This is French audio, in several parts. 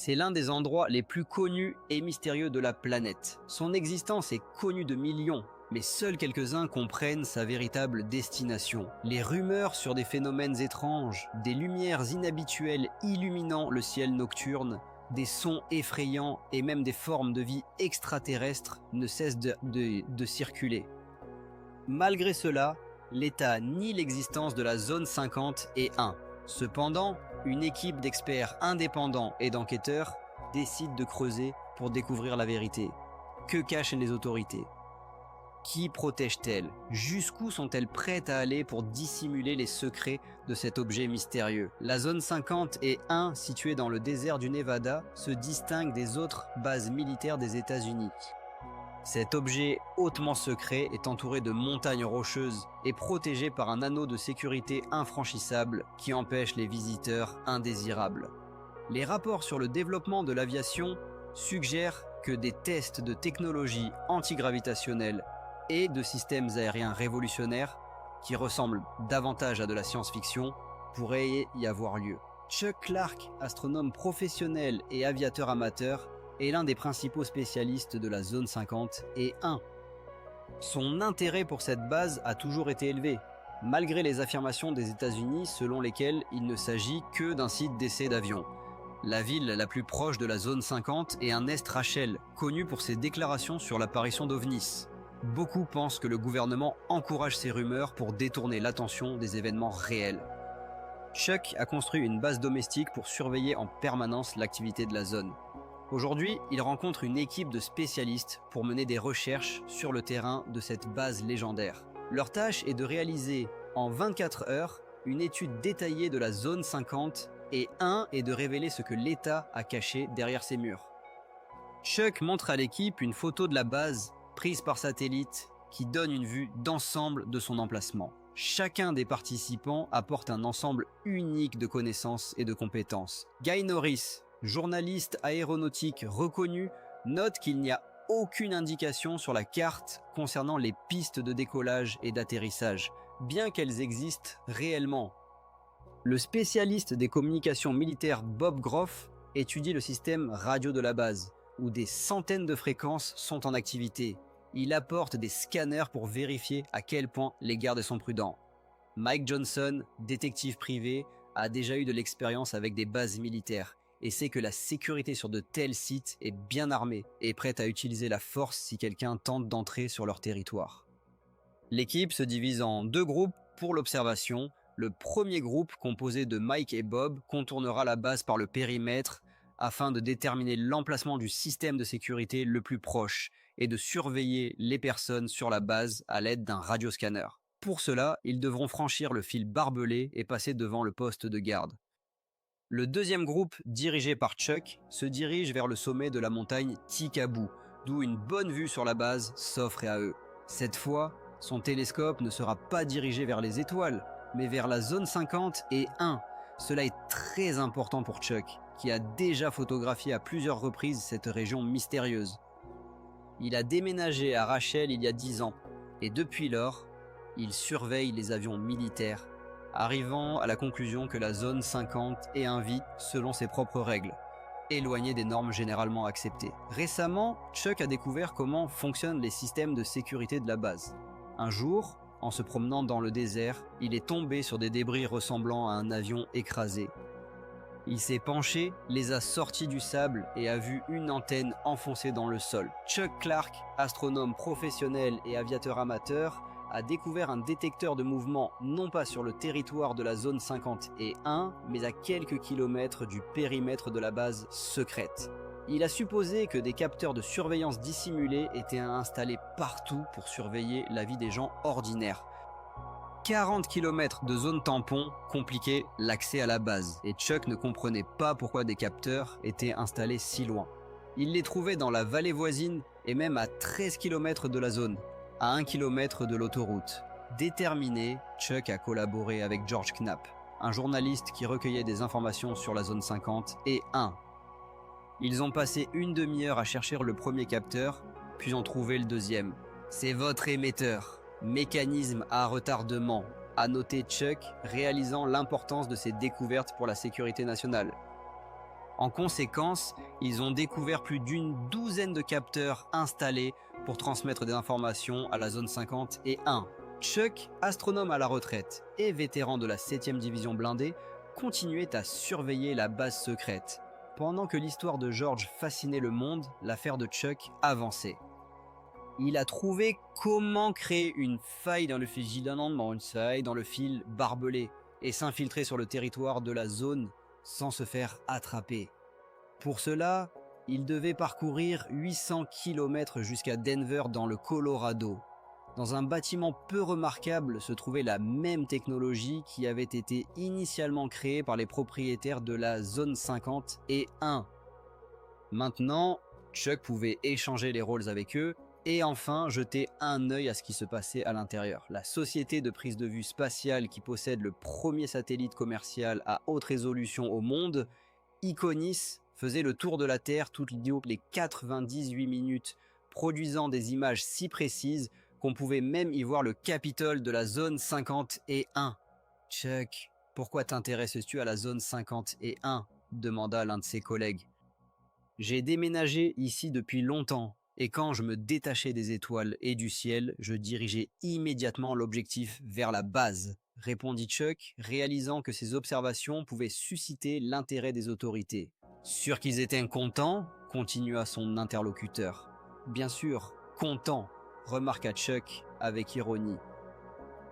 C'est l'un des endroits les plus connus et mystérieux de la planète. Son existence est connue de millions, mais seuls quelques-uns comprennent sa véritable destination. Les rumeurs sur des phénomènes étranges, des lumières inhabituelles illuminant le ciel nocturne, des sons effrayants et même des formes de vie extraterrestres ne cessent de circuler. Malgré cela, l'État nie l'existence de la zone 50 et 1. Cependant, une équipe d'experts indépendants et d'enquêteurs décide de creuser pour découvrir la vérité. Que cachent les autorités? Qui protège-t-elle? Jusqu'où sont-elles prêtes à aller pour dissimuler les secrets de cet objet mystérieux? La zone 50 et 1, située dans le désert du Nevada, se distingue des autres bases militaires des États-Unis. Cet objet hautement secret est entouré de montagnes rocheuses et protégé par un anneau de sécurité infranchissable qui empêche les visiteurs indésirables. Les rapports sur le développement de l'aviation suggèrent que des tests de technologie antigravitationnelle et de systèmes aériens révolutionnaires, qui ressemblent davantage à de la science-fiction, pourraient y avoir lieu. Chuck Clark, astronome professionnel et aviateur amateur, est l'un des principaux spécialistes de la zone 50 et 1. Son intérêt pour cette base a toujours été élevé, malgré les affirmations des États-Unis selon lesquelles il ne s'agit que d'un site d'essai d'avions. La ville la plus proche de la zone 50 est un Est Rachel, connu pour ses déclarations sur l'apparition d'ovnis. Beaucoup pensent que le gouvernement encourage ces rumeurs pour détourner l'attention des événements réels. Chuck a construit une base domestique pour surveiller en permanence l'activité de la zone. Aujourd'hui, il rencontre une équipe de spécialistes pour mener des recherches sur le terrain de cette base légendaire. Leur tâche est de réaliser en 24 heures une étude détaillée de la zone 50 et 1 et de révéler ce que l'État a caché derrière ces murs. Chuck montre à l'équipe une photo de la base prise par satellite qui donne une vue d'ensemble de son emplacement. Chacun des participants apporte un ensemble unique de connaissances et de compétences. Guy Norris, journaliste aéronautique reconnu, note qu'il n'y a aucune indication sur la carte concernant les pistes de décollage et d'atterrissage, bien qu'elles existent réellement. Le spécialiste des communications militaires Bob Groff étudie le système radio de la base, où des centaines de fréquences sont en activité. Il apporte des scanners pour vérifier à quel point les gardes sont prudents. Mike Johnson, détective privé, a déjà eu de l'expérience avec des bases militaires et sait que la sécurité sur de tels sites est bien armée et prête à utiliser la force si quelqu'un tente d'entrer sur leur territoire. L'équipe se divise en deux groupes pour l'observation. Le premier groupe, composé de Mike et Bob, contournera la base par le périmètre afin de déterminer l'emplacement du système de sécurité le plus proche et de surveiller les personnes sur la base à l'aide d'un radioscanner. Pour cela, ils devront franchir le fil barbelé et passer devant le poste de garde. Le deuxième groupe, dirigé par Chuck, se dirige vers le sommet de la montagne Tikabou, d'où une bonne vue sur la base s'offre à eux. Cette fois, son télescope ne sera pas dirigé vers les étoiles, mais vers la zone 50 et 1. Cela est très important pour Chuck, qui a déjà photographié à plusieurs reprises cette région mystérieuse. Il a déménagé à Rachel il y a 10 ans, et depuis lors, il surveille les avions militaires, arrivant à la conclusion que la zone 50 est un vit selon ses propres règles, éloigné des normes généralement acceptées. Récemment, Chuck a découvert comment fonctionnent les systèmes de sécurité de la base. Un jour, en se promenant dans le désert, il est tombé sur des débris ressemblant à un avion écrasé. Il s'est penché, les a sortis du sable et a vu une antenne enfoncée dans le sol. Chuck Clark, astronome professionnel et aviateur amateur, a découvert un détecteur de mouvement non pas sur le territoire de la zone 50 et 1, mais à quelques kilomètres du périmètre de la base secrète. Il a supposé que des capteurs de surveillance dissimulés étaient installés partout pour surveiller la vie des gens ordinaires. 40 km de zone tampon compliquaient l'accès à la base, et Chuck ne comprenait pas pourquoi des capteurs étaient installés si loin. Il les trouvait dans la vallée voisine et même à 13 km de la zone, à 1 km de l'autoroute. Déterminé, Chuck a collaboré avec George Knapp, un journaliste qui recueillait des informations sur la zone 50 et 1. Ils ont passé une demi-heure à chercher le premier capteur, puis ont trouvé le deuxième. C'est votre émetteur. Mécanisme à retardement, a noté Chuck, réalisant l'importance de ces découvertes pour la sécurité nationale. En conséquence, ils ont découvert plus d'une douzaine de capteurs installés pour transmettre des informations à la zone 50 et 1. Chuck, astronome à la retraite et vétéran de la 7e division blindée, continuait à surveiller la base secrète. Pendant que l'histoire de George fascinait le monde, l'affaire de Chuck avançait. Il a trouvé comment créer une faille dans le vigilant, une faille dans le fil barbelé, et s'infiltrer sur le territoire de la zone sans se faire attraper. Pour cela, il devait parcourir 800 km jusqu'à Denver dans le Colorado. Dans un bâtiment peu remarquable se trouvait la même technologie qui avait été initialement créée par les propriétaires de la zone 50 et 1. Maintenant, Chuck pouvait échanger les rôles avec eux et enfin jeter un œil à ce qui se passait à l'intérieur. La société de prise de vue spatiale qui possède le premier satellite commercial à haute résolution au monde, Iconis, faisait le tour de la Terre toutes les 98 minutes, produisant des images si précises qu'on pouvait même y voir le Capitole de la zone 50 et 1. « Chuck, pourquoi t'intéresses-tu à la zone 50 et 1 » demanda l'un de ses collègues. « J'ai déménagé ici depuis longtemps, et quand je me détachais des étoiles et du ciel, je dirigeais immédiatement l'objectif vers la base, » répondit Chuck, réalisant que ses observations pouvaient susciter l'intérêt des autorités. « Sûr qu'ils étaient contents ?» continua son interlocuteur. « Bien sûr, contents », remarqua Chuck avec ironie.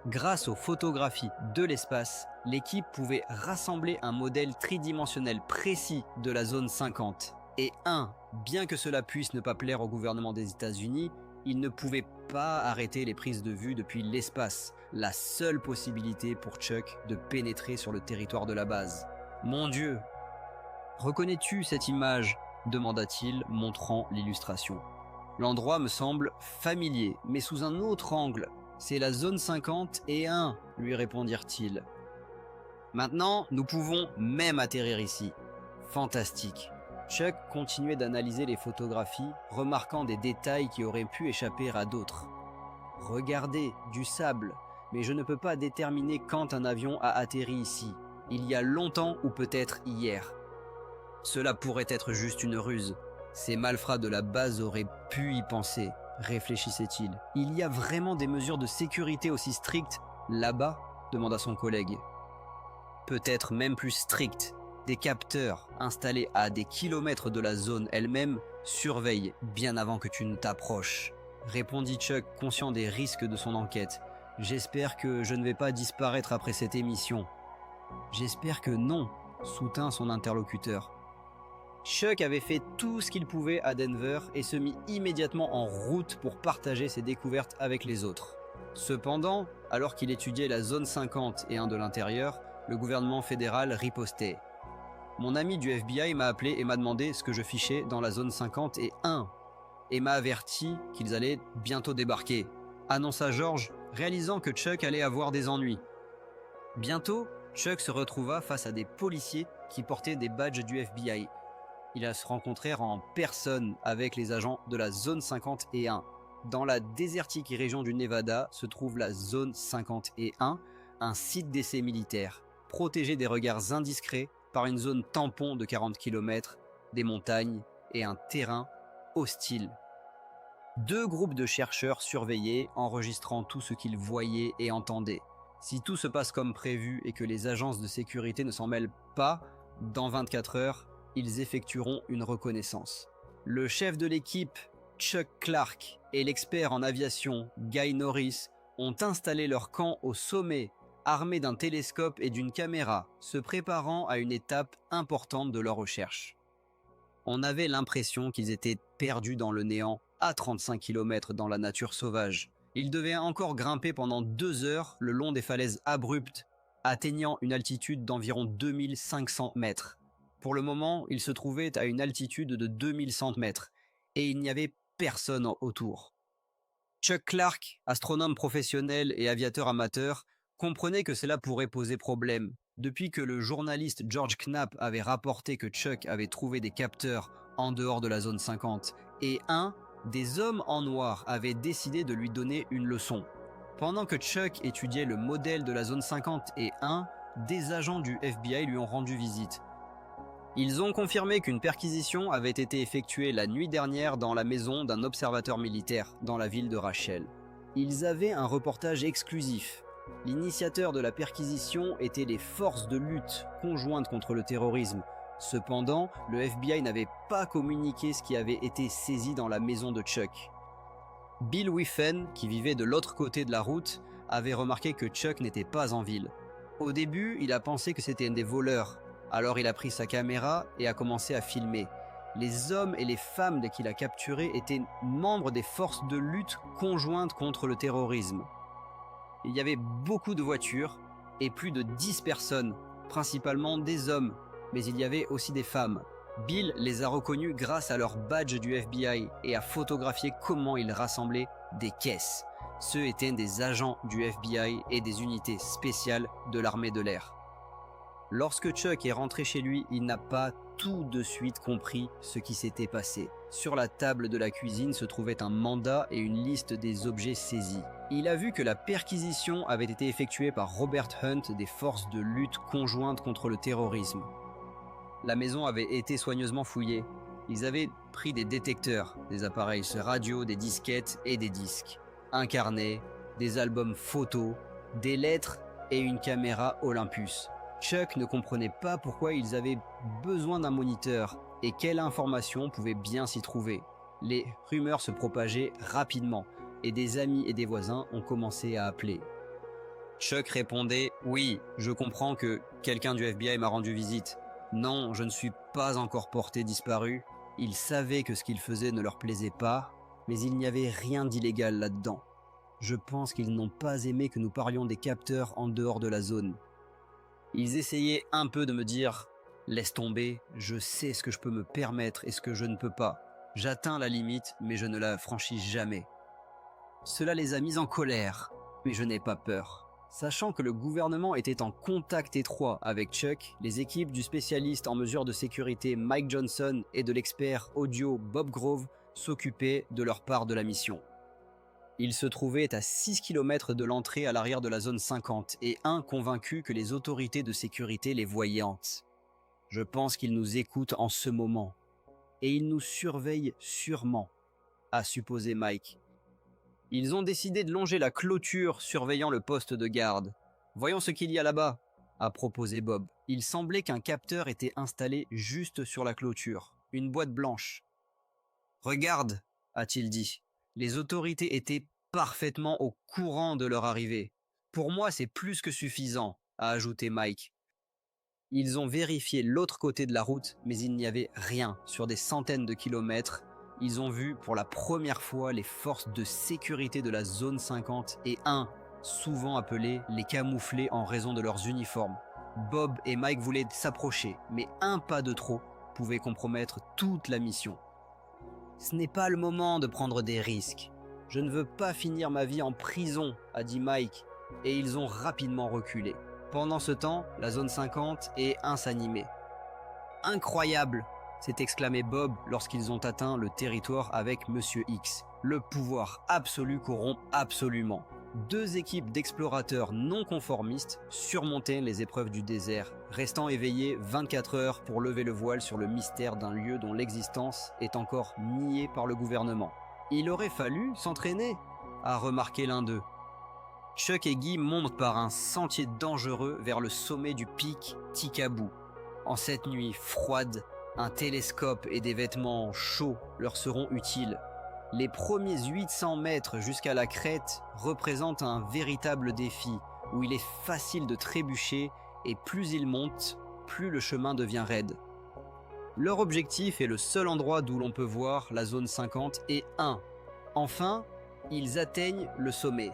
Grâce aux photographies de l'espace, l'équipe pouvait rassembler un modèle tridimensionnel précis de la zone 50. Et 1, bien que cela puisse ne pas plaire au gouvernement des États-Unis, il ne pouvait pas arrêter les prises de vue depuis l'espace, la seule possibilité pour Chuck de pénétrer sur le territoire de la base. « Mon Dieu ! Reconnais-tu cette image ?» demanda-t-il, montrant l'illustration. « L'endroit me semble familier, mais sous un autre angle. C'est la zone 50 et 1, lui répondirent-ils. Maintenant, nous pouvons même atterrir ici. Fantastique. » Chuck continuait d'analyser les photographies, remarquant des détails qui auraient pu échapper à d'autres. « Regardez, du sable, mais je ne peux pas déterminer quand un avion a atterri ici. Il y a longtemps ou peut-être hier. Cela pourrait être juste une ruse. Ces malfrats de la base auraient pu y penser, réfléchissait-il. Il y a vraiment des mesures de sécurité aussi strictes là-bas ? Demanda son collègue. Peut-être même plus strictes. Des capteurs installés à des kilomètres de la zone elle-même surveillent bien avant que tu ne t'approches, répondit Chuck, conscient des risques de son enquête. J'espère que je ne vais pas disparaître après cette émission. J'espère que non, soutint son interlocuteur. Chuck avait fait tout ce qu'il pouvait à Denver et se mit immédiatement en route pour partager ses découvertes avec les autres. Cependant, alors qu'il étudiait la zone 50 et 1 de l'intérieur, le gouvernement fédéral ripostait. Mon ami du FBI m'a appelé et m'a demandé ce que je fichais dans la zone 50 et 1 et m'a averti qu'ils allaient bientôt débarquer, annonça George, réalisant que Chuck allait avoir des ennuis. Bientôt, Chuck se retrouva face à des policiers qui portaient des badges du FBI. Ils se rencontrèrent en personne avec les agents de la zone 50 et 1. Dans la désertique région du Nevada se trouve la zone 50 et 1, un site d'essai militaire, protégé des regards indiscrets par une zone tampon de 40 km, des montagnes et un terrain hostile. 2 groupes de chercheurs surveillaient, enregistrant tout ce qu'ils voyaient et entendaient. Si tout se passe comme prévu et que les agences de sécurité ne s'en mêlent pas, dans 24 heures, ils effectueront une reconnaissance. Le chef de l'équipe, Chuck Clark, et l'expert en aviation, Guy Norris, ont installé leur camp au sommet, armés d'un télescope et d'une caméra, se préparant à une étape importante de leur recherche. On avait l'impression qu'ils étaient perdus dans le néant, à 35 km dans la nature sauvage. Ils devaient encore grimper pendant 2 heures le long des falaises abruptes, atteignant une altitude d'environ 2500 mètres. Pour le moment, ils se trouvaient à une altitude de 2100 mètres, et il n'y avait personne autour. Chuck Clark, astronome professionnel et aviateur amateur, comprenait que cela pourrait poser problème. Depuis que le journaliste George Knapp avait rapporté que Chuck avait trouvé des capteurs en dehors de la zone 50 et des hommes en noir avaient décidé de lui donner une leçon. Pendant que Chuck étudiait le modèle de la zone 50 et 1, des agents du FBI lui ont rendu visite. Ils ont confirmé qu'une perquisition avait été effectuée la nuit dernière dans la maison d'un observateur militaire dans la ville de Rachel. Ils avaient un reportage exclusif. L'initiateur de la perquisition était les forces de lutte conjointes contre le terrorisme. Cependant, le FBI n'avait pas communiqué ce qui avait été saisi dans la maison de Chuck. Bill Whiffen, qui vivait de l'autre côté de la route, avait remarqué que Chuck n'était pas en ville. Au début, il a pensé que c'était des voleurs. Alors il a pris sa caméra et a commencé à filmer. Les hommes et les femmes qu'il a capturés étaient membres des forces de lutte conjointes contre le terrorisme. Il y avait beaucoup de voitures et plus de 10 personnes, principalement des hommes, mais il y avait aussi des femmes. Bill les a reconnus grâce à leur badge du FBI et a photographié comment ils rassemblaient des caisses. Ceux étaient des agents du FBI et des unités spéciales de l'armée de l'air. Lorsque Chuck est rentré chez lui, il n'a pas tout de suite compris ce qui s'était passé. Sur la table de la cuisine se trouvait un mandat et une liste des objets saisis. Il a vu que la perquisition avait été effectuée par Robert Hunt des forces de lutte conjointes contre le terrorisme. La maison avait été soigneusement fouillée. Ils avaient pris des détecteurs, des appareils radio, des disquettes et des disques, un carnet, des albums photos, des lettres et une caméra Olympus. Chuck ne comprenait pas pourquoi ils avaient besoin d'un moniteur et quelle information pouvait bien s'y trouver. Les rumeurs se propageaient rapidement et des amis et des voisins ont commencé à appeler. Chuck répondait « Oui, je comprends que quelqu'un du FBI m'a rendu visite. Non, je ne suis pas encore porté disparu. » Ils savaient que ce qu'ils faisaient ne leur plaisait pas, mais il n'y avait rien d'illégal là-dedans. Je pense qu'ils n'ont pas aimé que nous parlions des capteurs en dehors de la zone. Ils essayaient un peu de me dire « Laisse tomber, je sais ce que je peux me permettre et ce que je ne peux pas. J'atteins la limite, mais je ne la franchis jamais. » Cela les a mis en colère, mais je n'ai pas peur. Sachant que le gouvernement était en contact étroit avec Chuck, les équipes du spécialiste en mesures de sécurité Mike Johnson et de l'expert audio Bob Grove s'occupaient de leur part de la mission. Ils se trouvaient à 6 km de l'entrée à l'arrière de la zone 50 et un convaincu que les autorités de sécurité les voyaient hanter. Je pense qu'ils nous écoutent en ce moment. Et ils nous surveillent sûrement, a supposé Mike. Ils ont décidé de longer la clôture surveillant le poste de garde. Voyons ce qu'il y a là-bas, a proposé Bob. Il semblait qu'un capteur était installé juste sur la clôture, une boîte blanche. Regarde, a-t-il dit. Les autorités étaient parfaitement au courant de leur arrivée. Pour moi, c'est plus que suffisant, a ajouté Mike. Ils ont vérifié l'autre côté de la route, mais il n'y avait rien sur des centaines de kilomètres. Ils ont vu pour la première fois les forces de sécurité de la zone 50 et souvent appelés les camouflés en raison de leurs uniformes. Bob et Mike voulaient s'approcher, mais un pas de trop pouvait compromettre toute la mission. Ce n'est pas le moment de prendre des risques. Je ne veux pas finir ma vie en prison, a dit Mike, et ils ont rapidement reculé. Pendant ce temps, la zone 50 s'animait. Incroyable, s'est exclamé Bob lorsqu'ils ont atteint le territoire avec Monsieur X. Le pouvoir absolu corrompt absolument. 2 équipes d'explorateurs non conformistes surmontaient les épreuves du désert, restant éveillés 24 heures pour lever le voile sur le mystère d'un lieu dont l'existence est encore niée par le gouvernement. Il aurait fallu s'entraîner, a remarqué l'un d'eux. Chuck et Guy montent par un sentier dangereux vers le sommet du pic Tikabou. En cette nuit froide, un télescope et des vêtements chauds leur seront utiles. Les premiers 800 mètres jusqu'à la crête représentent un véritable défi où il est facile de trébucher et plus ils montent, plus le chemin devient raide. Leur objectif est le seul endroit d'où l'on peut voir la zone 50 et 1. Enfin, ils atteignent le sommet.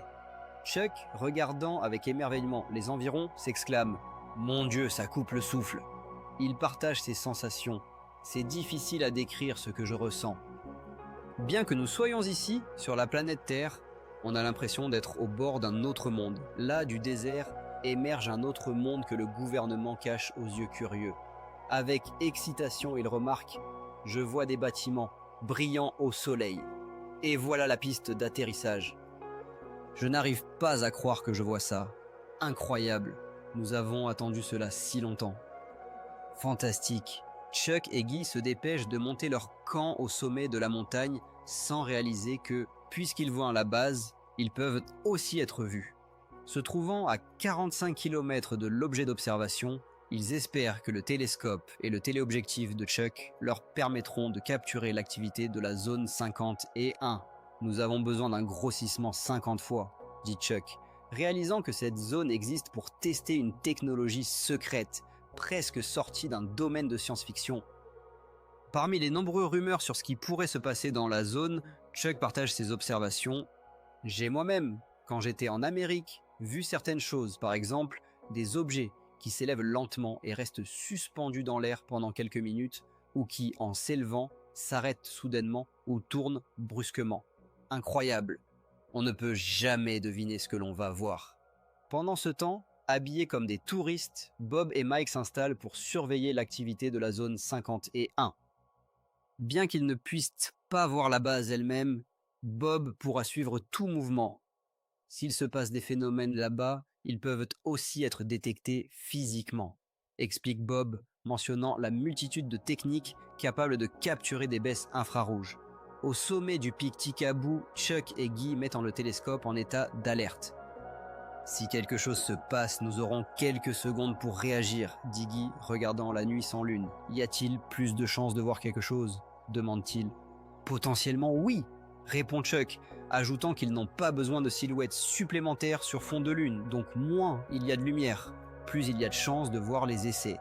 Chuck, regardant avec émerveillement les environs, s'exclame « Mon Dieu, ça coupe le souffle !» Il partage ses sensations. C'est difficile à décrire ce que je ressens. Bien que nous soyons ici, sur la planète Terre, on a l'impression d'être au bord d'un autre monde. Là, du désert, émerge un autre monde que le gouvernement cache aux yeux curieux. Avec excitation, il remarque « Je vois des bâtiments, brillants au soleil. Et voilà la piste d'atterrissage. » Je n'arrive pas à croire que je vois ça. Incroyable. Nous avons attendu cela si longtemps. Fantastique. Chuck et Guy se dépêchent de monter leur camp au sommet de la montagne sans réaliser que, puisqu'ils voient la base, ils peuvent aussi être vus. Se trouvant à 45 km de l'objet d'observation, ils espèrent que le télescope et le téléobjectif de Chuck leur permettront de capturer l'activité de la zone 51. « Nous avons besoin d'un grossissement 50 fois, dit Chuck, réalisant que cette zone existe pour tester une technologie secrète, presque sortie d'un domaine de science-fiction. Parmi les nombreuses rumeurs sur ce qui pourrait se passer dans la zone, Chuck partage ses observations. « J'ai moi-même, quand j'étais en Amérique, vu certaines choses, par exemple des objets qui s'élèvent lentement et restent suspendus dans l'air pendant quelques minutes, ou qui, en s'élevant, s'arrêtent soudainement ou tournent brusquement. Incroyable. On ne peut jamais deviner ce que l'on va voir. » Pendant ce temps, habillés comme des touristes, Bob et Mike s'installent pour surveiller l'activité de la zone 51. Bien qu'ils ne puissent pas voir la base elle-même, Bob pourra suivre tout mouvement. S'il se passe des phénomènes là-bas, ils peuvent aussi être détectés physiquement, explique Bob, mentionnant la multitude de techniques capables de capturer des baisses infrarouges. Au sommet du pic Tikabou, Chuck et Guy mettent le télescope en état d'alerte. « Si quelque chose se passe, nous aurons quelques secondes pour réagir, » dit Guy, regardant la nuit sans lune. « Y a-t-il plus de chances de voir quelque chose ?» demande-t-il. « Potentiellement oui, » répond Chuck, ajoutant qu'ils n'ont pas besoin de silhouettes supplémentaires sur fond de lune, donc moins il y a de lumière, plus il y a de chances de voir les essais.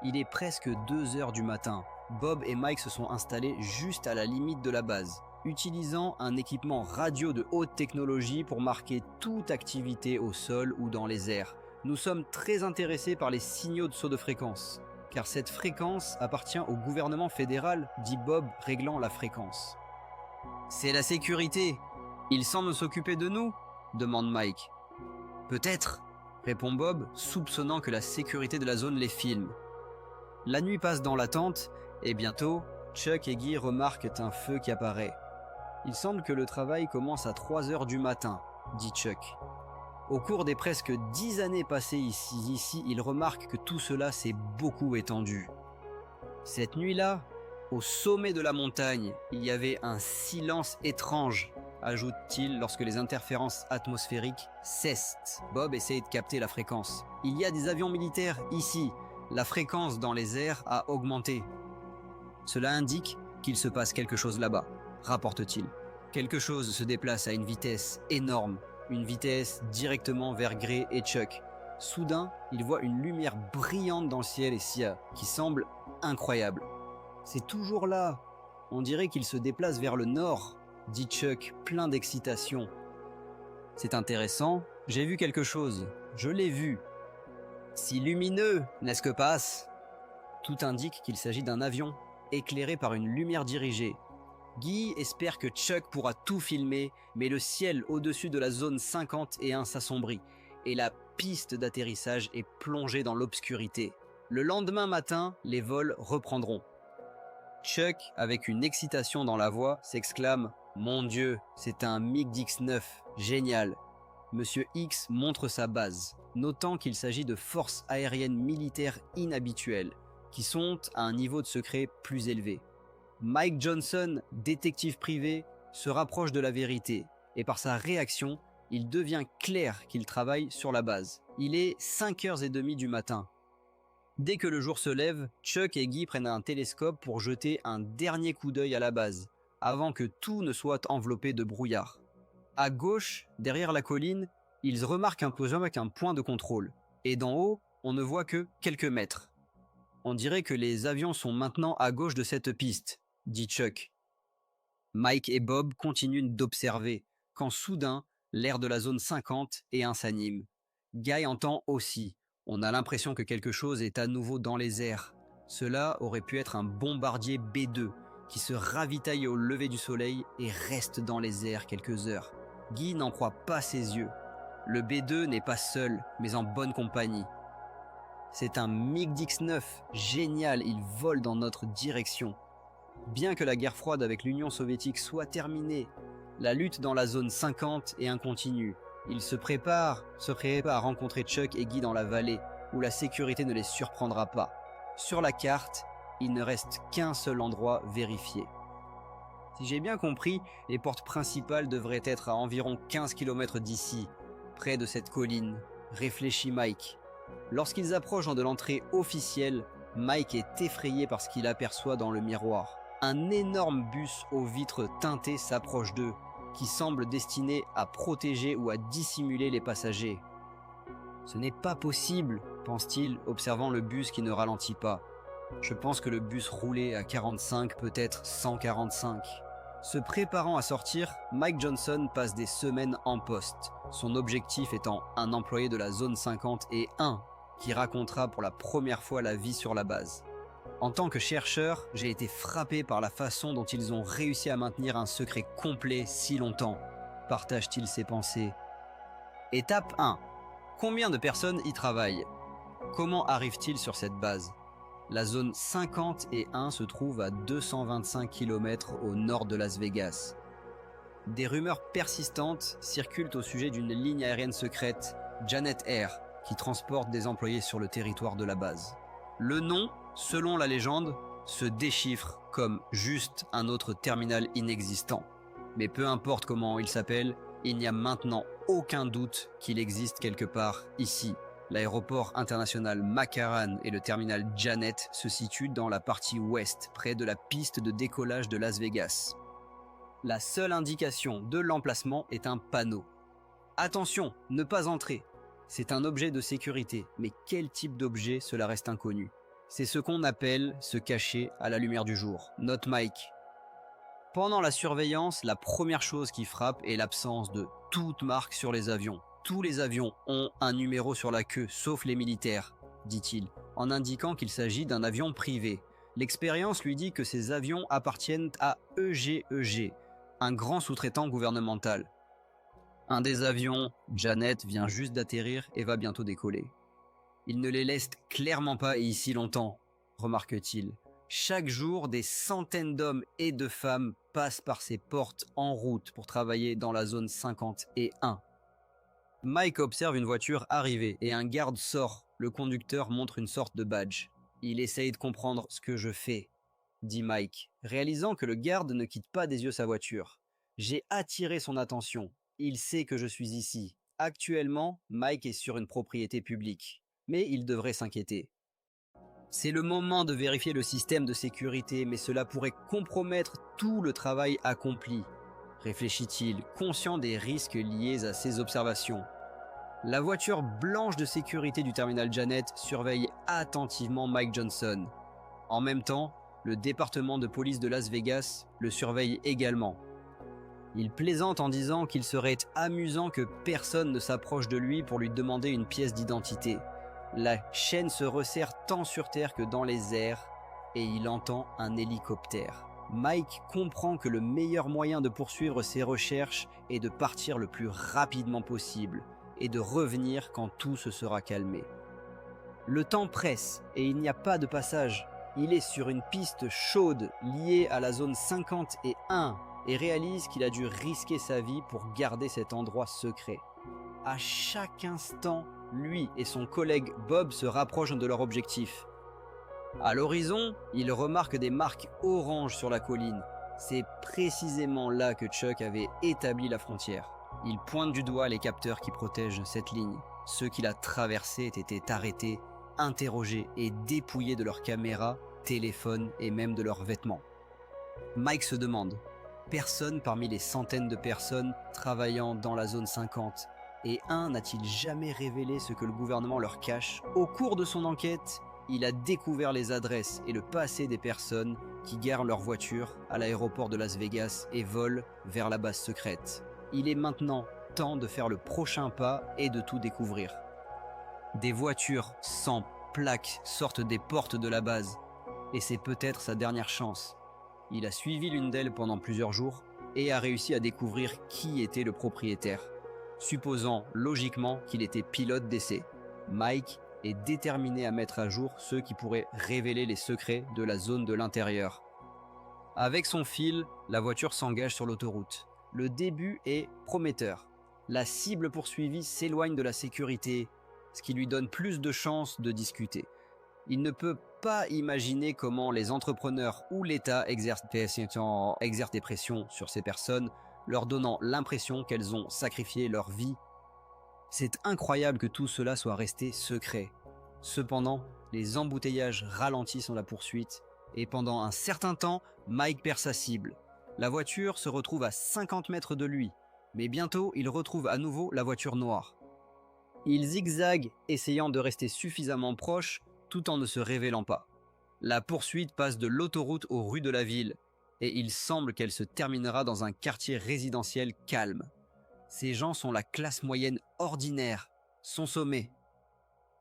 Il est presque 2 heures du matin. Bob et Mike se sont installés juste à la limite de la base, utilisant un équipement radio de haute technologie pour marquer toute activité au sol ou dans les airs. Nous sommes très intéressés par les signaux de saut de fréquence, car cette fréquence appartient au gouvernement fédéral, dit Bob, réglant la fréquence. « C'est la sécurité. Ils semblent s'occuper de nous ?» demande Mike. « Peut-être, » répond Bob, soupçonnant que la sécurité de la zone les filme. La nuit passe dans l'attente, et bientôt, Chuck et Guy remarquent un feu qui apparaît. « Il semble que le travail commence à 3 heures du matin, » dit Chuck. Au cours des presque 10 années passées ici, il remarque que tout cela s'est beaucoup étendu. Cette nuit-là, au sommet de la montagne, il y avait un silence étrange, ajoute-t-il lorsque les interférences atmosphériques cessent. Bob essaye de capter la fréquence. « Il y a des avions militaires ici. La fréquence dans les airs a augmenté. » Cela indique qu'il se passe quelque chose là-bas, rapporte-t-il. Quelque chose se déplace à une vitesse énorme, une vitesse directement vers Gray et Chuck. Soudain, il voit une lumière brillante dans le ciel et Sia, qui semble incroyable. « C'est toujours là. On dirait qu'il se déplace vers le nord, » dit Chuck, plein d'excitation. « C'est intéressant. J'ai vu quelque chose. Je l'ai vu. Si lumineux, n'est-ce que passe ?» Tout indique qu'il s'agit d'un avion, éclairé par une lumière dirigée. Guy espère que Chuck pourra tout filmer, mais le ciel au-dessus de la zone 51 s'assombrit, et la piste d'atterrissage est plongée dans l'obscurité. Le lendemain matin, les vols reprendront. Chuck, avec une excitation dans la voix, s'exclame « Mon Dieu, c'est un MiG-9, génial !» Monsieur X montre sa base, notant qu'il s'agit de forces aériennes militaires inhabituelles, qui sont à un niveau de secret plus élevé. Mike Johnson, détective privé, se rapproche de la vérité, et par sa réaction, il devient clair qu'il travaille sur la base. Il est 5h30 du matin. Dès que le jour se lève, Chuck et Guy prennent un télescope pour jeter un dernier coup d'œil à la base, avant que tout ne soit enveloppé de brouillard. À gauche, derrière la colline, ils remarquent un point de contrôle, et d'en haut, on ne voit que quelques mètres. « On dirait que les avions sont maintenant à gauche de cette piste, » dit Chuck. Mike et Bob continuent d'observer, quand soudain, l'air de la zone 51 s'anime. Guy entend aussi. On a l'impression que quelque chose est à nouveau dans les airs. Cela aurait pu être un bombardier B-2 qui se ravitaille au lever du soleil et reste dans les airs quelques heures. Guy n'en croit pas ses yeux. Le B-2 n'est pas seul, mais en bonne compagnie. C'est un MiG-9, génial, il vole dans notre direction. Bien que la guerre froide avec l'Union soviétique soit terminée, la lutte dans la zone 50 est incontinue. Ils se préparent à rencontrer Chuck et Guy dans la vallée, où la sécurité ne les surprendra pas. Sur la carte, Il ne reste qu'un seul endroit vérifié. Si j'ai bien compris, les portes principales devraient être à environ 15 km d'ici, près de cette colline, réfléchit Mike. Lorsqu'ils approchent de l'entrée officielle, Mike est effrayé par ce qu'il aperçoit dans le miroir. Un énorme bus aux vitres teintées s'approche d'eux, qui semble destiné à protéger ou à dissimuler les passagers. Ce n'est pas possible, pense-t-il, observant le bus qui ne ralentit pas. Je pense que le bus roulait à 45, peut-être 145. Se préparant à sortir, Mike Johnson passe des semaines en poste, son objectif étant un employé de la zone 51 qui racontera pour la première fois la vie sur la base. En tant que chercheur, j'ai été frappé par la façon dont ils ont réussi à maintenir un secret complet si longtemps, partage-t-il ses pensées. Étape 1. Combien de personnes y travaillent? Comment arrivent-ils sur cette base? La zone 51 se trouve à 225 km au nord de Las Vegas. Des rumeurs persistantes circulent au sujet d'une ligne aérienne secrète, Janet Air, qui transporte des employés sur le territoire de la base. Le nom, selon la légende, se déchiffre comme juste un autre terminal inexistant. Mais peu importe comment il s'appelle, il n'y a maintenant aucun doute qu'il existe quelque part ici. L'aéroport international McCarran et le terminal Janet se situent dans la partie ouest, près de la piste de décollage de Las Vegas. La seule indication de l'emplacement est un panneau. Attention, ne pas entrer. C'est un objet de sécurité, mais quel type d'objet, cela reste inconnu. C'est ce qu'on appelle se cacher à la lumière du jour. Note Mike. Pendant la surveillance, la première chose qui frappe est l'absence de toute marque sur les avions. Tous les avions ont un numéro sur la queue, sauf les militaires, dit-il, en indiquant qu'il s'agit d'un avion privé. L'expérience lui dit que ces avions appartiennent à EGEG, un grand sous-traitant gouvernemental. Un des avions, Janet, vient juste d'atterrir et va bientôt décoller. Il ne les laisse clairement pas ici longtemps, remarque-t-il. Chaque jour, des centaines d'hommes et de femmes passent par ces portes en route pour travailler dans la zone 51. Mike observe une voiture arriver et un garde sort. Le conducteur montre une sorte de badge. Il essaye de comprendre ce que je fais, dit Mike, réalisant que le garde ne quitte pas des yeux sa voiture. J'ai attiré son attention. Il sait que je suis ici. Actuellement, Mike est sur une propriété publique, mais il devrait s'inquiéter. C'est le moment de vérifier le système de sécurité, mais cela pourrait compromettre tout le travail accompli, réfléchit-il, conscient des risques liés à ces observations. La voiture blanche de sécurité du terminal Janet surveille attentivement Mike Johnson. En même temps, le département de police de Las Vegas le surveille également. Il plaisante en disant qu'il serait amusant que personne ne s'approche de lui pour lui demander une pièce d'identité. La chaîne se resserre tant sur terre que dans les airs et il entend un hélicoptère. Mike comprend que le meilleur moyen de poursuivre ses recherches est de partir le plus rapidement possible et de revenir quand tout se sera calmé. Le temps presse et il n'y a pas de passage. Il est sur une piste chaude liée à la zone 51 et réalise qu'il a dû risquer sa vie pour garder cet endroit secret. À chaque instant, lui et son collègue Bob se rapprochent de leur objectif. À l'horizon, il remarque des marques oranges sur la colline. C'est précisément là que Chuck avait établi la frontière. Il pointe du doigt les capteurs qui protègent cette ligne. Ceux qui la traversaient étaient arrêtés, interrogés et dépouillés de leurs caméras, téléphones et même de leurs vêtements. Mike se demande, personne parmi les centaines de personnes travaillant dans la zone 50 et un n'a-t-il jamais révélé ce que le gouvernement leur cache? Au cours de son enquête, il a découvert les adresses et le passé des personnes qui garent leur voiture à l'aéroport de Las Vegas et volent vers la base secrète. Il est maintenant temps de faire le prochain pas et de tout découvrir. Des voitures sans plaques sortent des portes de la base et c'est peut-être sa dernière chance. Il a suivi l'une d'elles pendant plusieurs jours et a réussi à découvrir qui était le propriétaire, supposant logiquement qu'il était pilote d'essai. Mike est déterminé à mettre à jour ceux qui pourraient révéler les secrets de la zone de l'intérieur. Avec son fil, la voiture s'engage sur l'autoroute. Le début est prometteur. La cible poursuivie s'éloigne de la sécurité, ce qui lui donne plus de chances de discuter. Il ne peut pas imaginer comment les entrepreneurs ou l'État exercent des pressions sur ces personnes, leur donnant l'impression qu'elles ont sacrifié leur vie. C'est incroyable que tout cela soit resté secret. Cependant, les embouteillages ralentissent la poursuite et pendant un certain temps, Mike perd sa cible. La voiture se retrouve à 50 mètres de lui, mais bientôt il retrouve à nouveau la voiture noire. Il zigzague, essayant de rester suffisamment proche tout en ne se révélant pas. La poursuite passe de l'autoroute aux rues de la ville et il semble qu'elle se terminera dans un quartier résidentiel calme. Ces gens sont la classe moyenne ordinaire, sont sommés.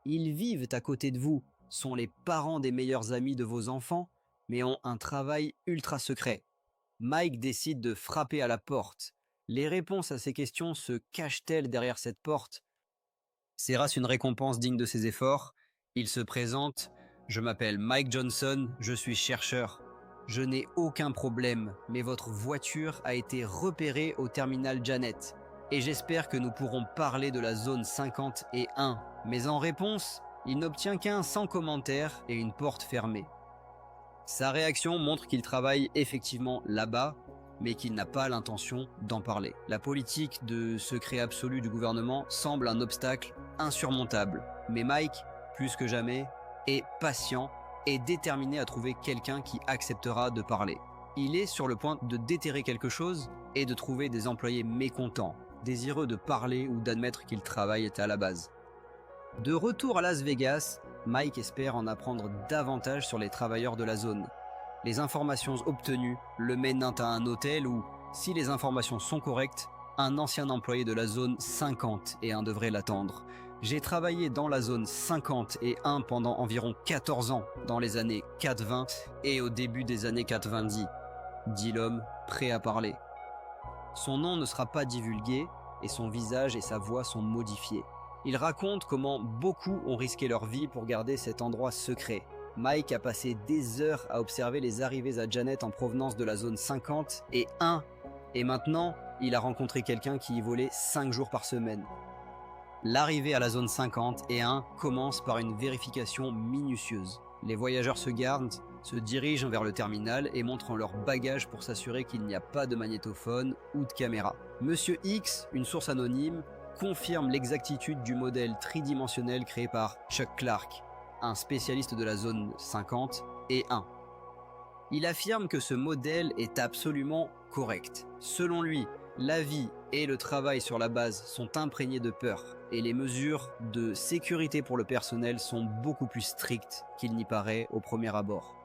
Ils vivent à côté de vous, sont les parents des meilleurs amis de vos enfants, mais ont un travail ultra secret. Mike décide de frapper à la porte. Les réponses à ces questions se cachent-elles derrière cette porte? Sera-ce une récompense digne de ses efforts? Il se présente. Je m'appelle Mike Johnson, je suis chercheur. Je n'ai aucun problème, mais votre voiture a été repérée au terminal Janet. Et j'espère que nous pourrons parler de la zone 51. Mais en réponse, il n'obtient qu'un sans commentaire et une porte fermée. Sa réaction montre qu'il travaille effectivement là-bas, mais qu'il n'a pas l'intention d'en parler. La politique de secret absolu du gouvernement semble un obstacle insurmontable. Mais Mike, plus que jamais, est patient et déterminé à trouver quelqu'un qui acceptera de parler. Il est sur le point de déterrer quelque chose et de trouver des employés mécontents, désireux de parler ou d'admettre qu'ils travaillent à la base. De retour à Las Vegas, Mike espère en apprendre davantage sur les travailleurs de la zone. Les informations obtenues le mènent à un hôtel où, si les informations sont correctes, un ancien employé de la zone 51 devrait l'attendre. J'ai travaillé dans la zone 51 pendant environ 14 ans, dans les années 80 et au début des années 90, dit l'homme, prêt à parler. Son nom ne sera pas divulgué et son visage et sa voix sont modifiés. Il raconte comment beaucoup ont risqué leur vie pour garder cet endroit secret. Mike a passé des heures à observer les arrivées à Janet en provenance de la zone 51 et maintenant, il a rencontré quelqu'un qui y volait 5 jours par semaine. L'arrivée à la zone 51 commence par une vérification minutieuse. Les voyageurs se gardent, se dirigent vers le terminal et montrent leurs bagages pour s'assurer qu'il n'y a pas de magnétophone ou de caméra. Monsieur X, une source anonyme, confirme l'exactitude du modèle tridimensionnel créé par Chuck Clark, un spécialiste de la zone 51. Il affirme que ce modèle est absolument correct. Selon lui, la vie et le travail sur la base sont imprégnés de peur et les mesures de sécurité pour le personnel sont beaucoup plus strictes qu'il n'y paraît au premier abord.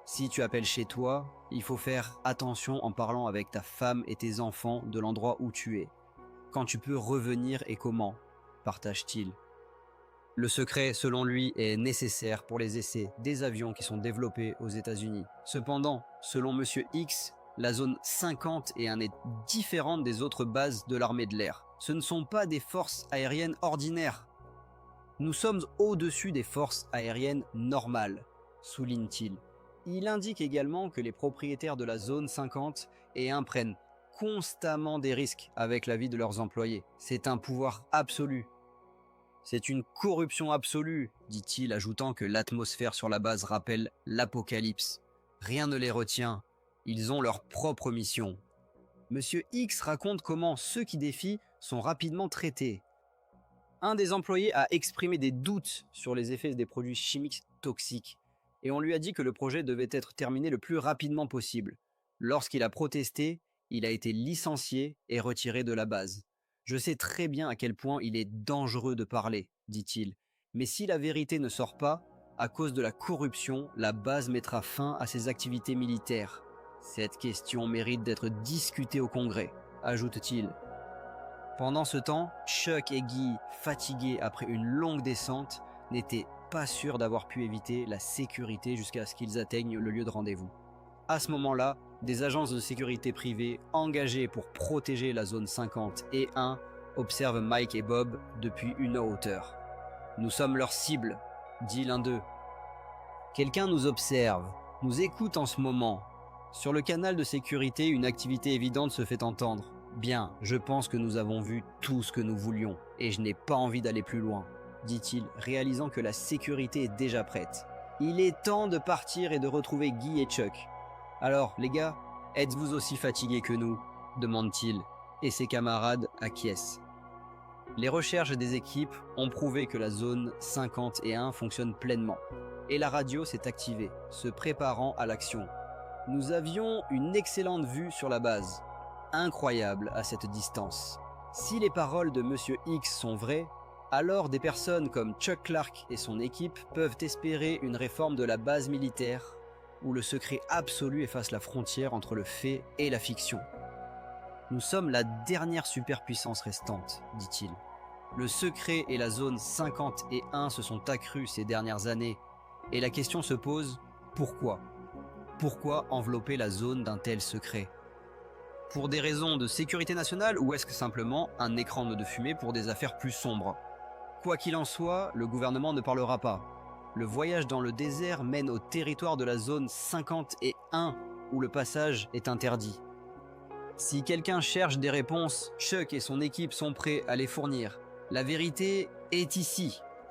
Si tu appelles chez toi, il faut faire attention en parlant avec ta femme et tes enfants de l'endroit où tu es. Quand tu peux revenir et comment, partage-t-il. Le secret, selon lui, est nécessaire pour les essais des avions qui sont développés aux États-Unis. Cependant, selon Monsieur X, la zone 51 est différente des autres bases de l'armée de l'air. Ce ne sont pas des forces aériennes ordinaires. Nous sommes au-dessus des forces aériennes normales, souligne-t-il. Il indique également que les propriétaires de la zone 51 prennent constamment des risques avec la vie de leurs employés. C'est un pouvoir absolu. C'est une corruption absolue, dit-il, ajoutant que l'atmosphère sur la base rappelle l'apocalypse. Rien ne les retient. Ils ont leur propre mission. Monsieur X raconte comment ceux qui défient sont rapidement traités. Un des employés a exprimé des doutes sur les effets des produits chimiques toxiques et on lui a dit que le projet devait être terminé le plus rapidement possible. Lorsqu'il a protesté, il a été licencié et retiré de la base. Je sais très bien à quel point il est dangereux de parler, dit-il. Mais si la vérité ne sort pas, à cause de la corruption, la base mettra fin à ses activités militaires. Cette question mérite d'être discutée au Congrès, ajoute-t-il. Pendant ce temps, Chuck et Guy, fatigués après une longue descente, n'étaient pas sûrs d'avoir pu éviter la sécurité jusqu'à ce qu'ils atteignent le lieu de rendez-vous. À ce moment-là, des agences de sécurité privées engagées pour protéger la zone 51 observent Mike et Bob depuis une hauteur. « Nous sommes leur cible », dit l'un d'eux. « Quelqu'un nous observe, nous écoute en ce moment. Sur le canal de sécurité, une activité évidente se fait entendre. Bien, je pense que nous avons vu tout ce que nous voulions, et je n'ai pas envie d'aller plus loin. dit-il, réalisant que la sécurité est déjà prête. Il est temps de partir et de retrouver Guy et Chuck. Alors, les gars, êtes-vous aussi fatigués que nous ? Demande-t-il, et ses camarades acquiescent. Les recherches des équipes ont prouvé que la zone 51 fonctionne pleinement, et la radio s'est activée, se préparant à l'action. Nous avions une excellente vue sur la base, incroyable à cette distance. Si les paroles de Monsieur X sont vraies, alors des personnes comme Chuck Clark et son équipe peuvent espérer une réforme de la base militaire où le secret absolu efface la frontière entre le fait et la fiction. Nous sommes la dernière superpuissance restante, dit-il. Le secret et la zone 51 se sont accrus ces dernières années, et la question se pose, pourquoi ? Pourquoi envelopper la zone d'un tel secret ? Pour des raisons de sécurité nationale ou est-ce que simplement un écran de fumée pour des affaires plus sombres ? Quoi qu'il en soit, le gouvernement ne parlera pas. Le voyage dans le désert mène au territoire de la zone 51 où le passage est interdit. Si quelqu'un cherche des réponses, Chuck et son équipe sont prêts à les fournir. La vérité est ici,